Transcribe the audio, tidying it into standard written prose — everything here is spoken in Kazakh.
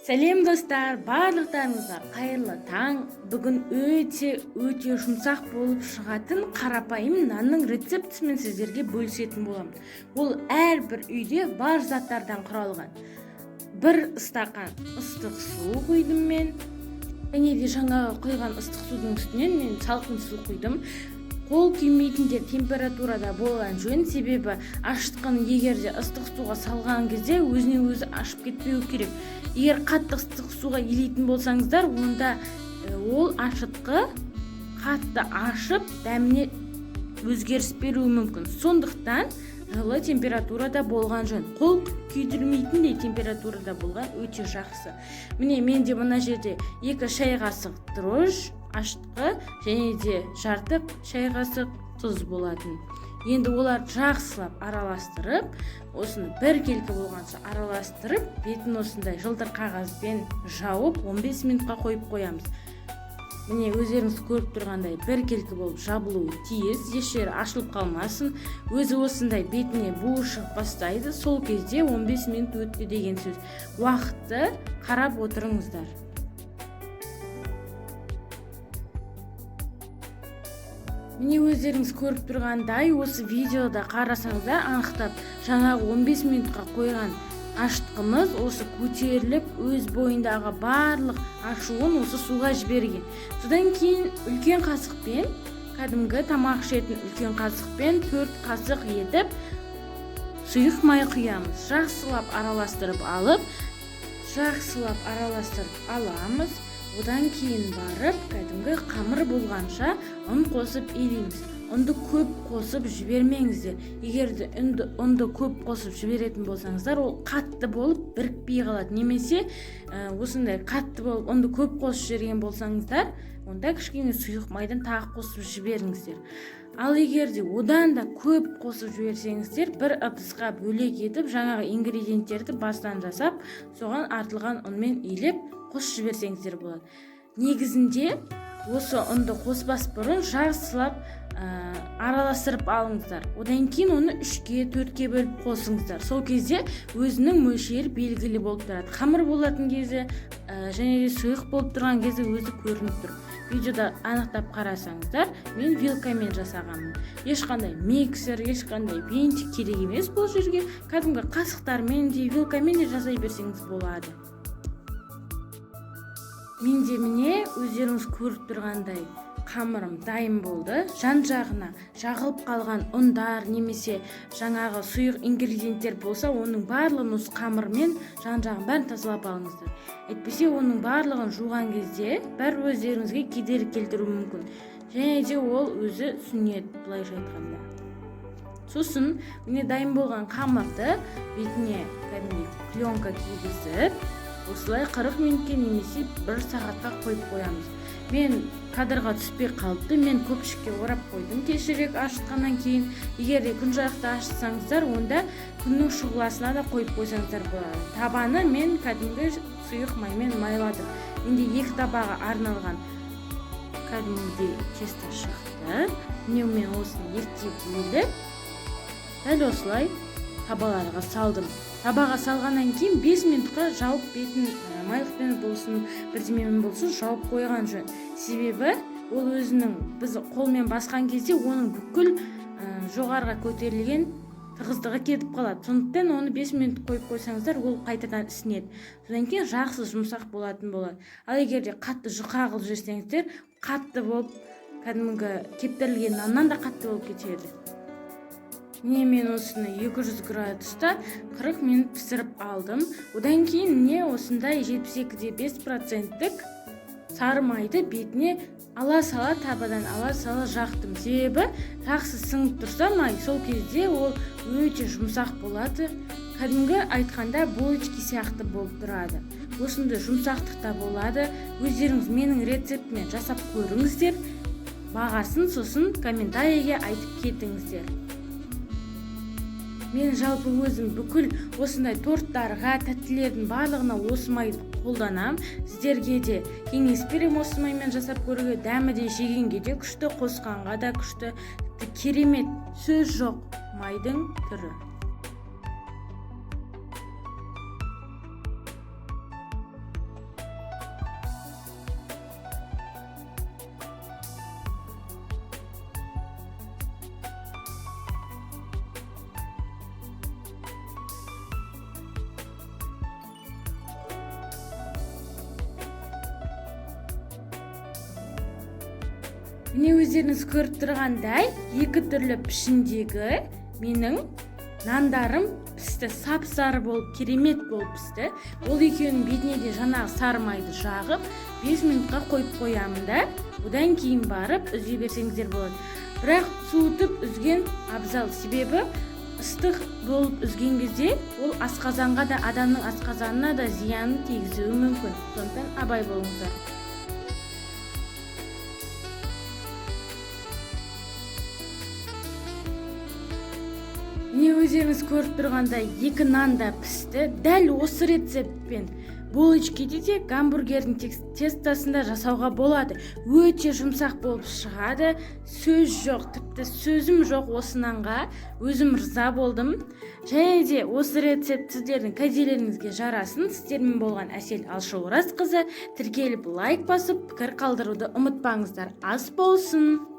Сәлем достар, барлықтарыңызға қайырлы таң. Бүгін өте жұмсақ болып шығатын қарапайым нанның рецептісімен сіздерге бөлісетін боламын. Ол әрбір үйде бар заттардан құралған. Бір стақан ыстық су құйдым мен. Және де жаңағы құйған ыстық судың үстінен мен салқын су құйдым. Қол күймейтіндер температурада болған жөн, себебі ашытқыны егерде ыстық суға салған кезде өзінен өзі ашып кетпеу керек. Егер қатты ыстық суға елейтін болсаңыздар, онда ол ашытқы қатты ашып дәміне өзгеріс беруі мүмкін. Сондықтан жылы температурада болған жөн. Қол күйдірмейтіндей температурада болған өте жақсы. Міне менде мына жерде 2 шай қасық дрожж, ашытқы және де жарты шай қасық тұз болатын. Енді олар жақсылап араластырып, осыны бір келкі болғанша араластырып, бетін осындай жылтыр қағазбен жауып 15 минутқа қойып қоямыз. Міне өздеріңіз көріп тұрғандай бір келкі болып жабылуы тиіс, еш жері ашылып қалмасын. Өзі осындай бетіне буы шығып бастайды. Сол кезде 15 минут өтті деген сөз. Уақытты қарап отырыңыздар. Міне өздеріңіз көріп тұрғандай, осы видеода қарасаңыздар, анықтап жаңағы 15 минутқа қойған ашытқымыз осы көтеріліп, өз бойындағы барлық ашуын осы суға жіберген. Содан кейін үлкен қасықпен, кәдімгі тамақ ішетін үлкен қасықпен 4 қасық етіп сұйық май құямыз. Жақсылап араластырып аламыз. Одан кейін барып, кәдімгі қамыр болғанша ұн қосып елейміз. Ұнды көп қосып жібермеңіздер. Егерде ұнды көп қосып жіберетін болсаңыздар, ол қатты болып бірікпей қалады. Немесе осындай қатты болып ұнды көп қосып жіберген болсаңыздар, онда кішкене сұйық майдан тағы қосып жіберіңіздер. Ал егерде одан да көп қосып жіберсеңіздер, бір ыдысқа бөлек етіп, жаңағы ингредиенттерді бастан жасап, соған артылған ұнмен елеп қосып жіберсеңіздер болады. Негізінде осы ұнды қоспас бұрын жақсылап араластырып алыңыздар. Одан кейін оны 3-ке, 4-ке бөліп қосыңыздар. Сол кезде өзінің мөлшері белгілі болып тұрады. Қамыр болатын кезде және де сұйық болып тұрған кезде өзі көрініп тұр. Видеода анықтап қарасаңыздар, мен вилкамен жасағанмын. Ешқандай миксер, ешқандай винтик керек емес бұл жерге. Кәдімгі қасықтармен де, вилкамен де жасай берсеңіз болады. Менде міне өздеріңіз көріп тұрғандай қамырым дайын болды. Жан-жағына жағылып қалған ұндар немесе жаңағы сұйық ингредиенттер болса, оның барлығын осы қамырмен жан-жағын бәрін тазалап алыңыздар. Әйтпесе оның барлығын жуған кезде бәрі өздеріңізге кедергі келтіруі мүмкін. Және де ол өзі сүннет, былайша айтқанда. Сосын міне дайын болған қамырды бетіне кәдімгі пленка кигізіп, осылай 40 минутке немесе 1 сағатқа қойып қоямыз. Мен кадрға түспей қалыпты, мен көпшікке орап қойдым кешірек ашытқаннан кейін. Егерде күн жарықта ашытсаңыздар, онда күннің шұғыласына да қойып қойсаңыздар болады. Табаны мен кәдімгі сұйық маймен майладым. Менде 2 табаға арналған кәдімгі тесто шықты. Мен осыны ерте бөліп, дәл осылай табаларға салдым. Табаға салғаннан кейін 5 минутқа жауып бетін майлықпен болсын, бірдемемен болсын жауып қойған жөн. Себебі ол өзінің біз қолмен басқан кезде оның бүкіл жоғарыға көтерілген тығыздығы кетіп қалады. Сондықтан оны 5 минут қойып қойсаңыздар, ол қайтадан ісінеді. Содан кейін жақсы жұмсақ болатын болады. Ал егерде қатты жұқа қылып жіберсеңіздер, қатты болып кәдімгі кептірілген наннан да қатты болып кетеді. Міне мен осыны 200 градуста 40 минут пісіріп алдым. Одан кейін міне осындай 72,5% сары майды бетіне ала-сала, табадан ала-сала жақтым. Себебі жақсы сіңіп тұрса май, сол кезде ол өте жұмсақ болады. Кәдімгі айтқанда булочки сияқты болып тұрады. Осындай жұмсақтықта болады. Өздеріңіз менің рецептімен жасап көріңіздер. Бағасын сосын комментарийге айтып кетіңіздер. Мен жалпы өзім бүкіл осындай торттарға, тәттілердің барлығына осы майды қолданам. Сіздерге де кеңес берем осы маймен жасап көруге. Дәмі де жегенге де күшті, қосқанға да күшті. Керемет, сөз жоқ майдың түрі. Міне өздеріңіз көріп тұрғандай екі түрлі пішіндегі менің нандарым пісті, сап-сары болып, керемет болып пісті. Ол екеуінің бетіне де жаңағы сары майды жағып 5 минутқа қойып қоямын да, одан кейін барып үзе берсеңіздер болады. Бірақ суытып үзген абзал, себебі ыстық болып үзген кезде ол асқазанға да, адамның асқазанына да зиянын тигізуі мүмкін. Сондықтан абай болыңыздар. Міне өздеріңіз көріп тұрғандай екі нан да пісті. Дәл осы рецептпен булочкиді де гамбургердің тестасында жасауға болады. Өте жұмсақ болып шығады. Сөз жоқ, тіпті сөзім жоқ осы нанға. Өзім риза болдым. Және де осы рецепт сіздердің кәделеріңізге жарасын. Сіздермен болған Әсел Алшоуразқызы. Тіркеліп лайк басып, пікір қалдыруды ұмытпаңыздар. Ас болсын!